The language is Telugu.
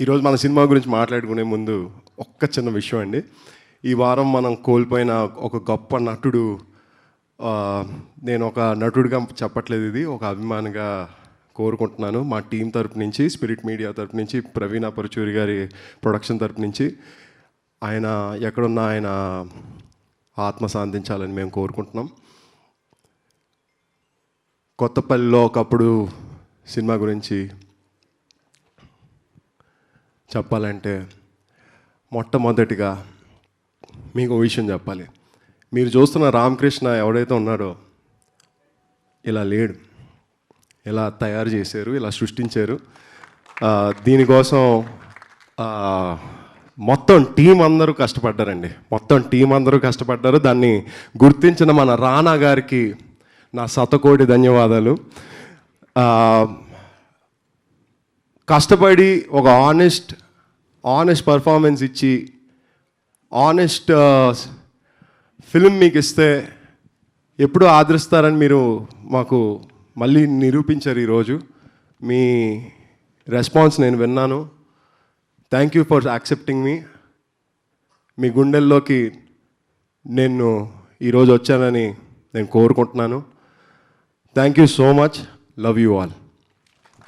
ఈరోజు మన సినిమా గురించి మాట్లాడుకునే ముందు ఒక్క చిన్న విషయం అండి. ఈ వారం మనం కోల్పోయిన ఒక గొప్ప నటుడు, నేను ఒక నటుడిగా చెప్పట్లేదు, ఇది ఒక అభిమానిగా కోరుకుంటున్నాను. మా టీం తరపు నుంచి, స్పిరిట్ మీడియా తరపు నుంచి, ప్రవీణ పరుచూరి గారి ప్రొడక్షన్ తరపు నుంచి ఆయన ఎక్కడున్నా ఆయన ఆత్మ శాంతించాలని మేము కోరుకుంటున్నాం. కొత్తపల్లిలో ఒకప్పుడు సినిమా గురించి చెప్పాలంటే మొట్టమొదటిగా మీకు విషయం చెప్పాలి. మీరు చూస్తున్న రామకృష్ణ ఎవడైతే ఉన్నాడో ఇలా లేడు, ఇలా తయారు చేశారు, ఇలా సృష్టించారు. దీనికోసం మొత్తం టీం అందరూ కష్టపడ్డారండి, మొత్తం టీం అందరూ కష్టపడ్డారు. దాన్ని గుర్తించిన మన రానా గారికి నా శతకోటి ధన్యవాదాలు. కష్టపడి ఒక ఆనెస్ట్ పర్ఫార్మెన్స్ ఇచ్చి ఆనెస్ట్ ఫిల్మ్ మీకు ఇస్తే ఎప్పుడూ ఆదరిస్తారని మీరు మాకు మళ్ళీ నిరూపించారు. ఈరోజు మీ రెస్పాన్స్ నేను విన్నాను. థ్యాంక్ యూ ఫర్ యాక్సెప్టింగ్ మీ. మీ గుండెల్లోకి నేను ఈరోజు వచ్చానని నేను కోరుకుంటున్నాను. Thank you so much. Love you all.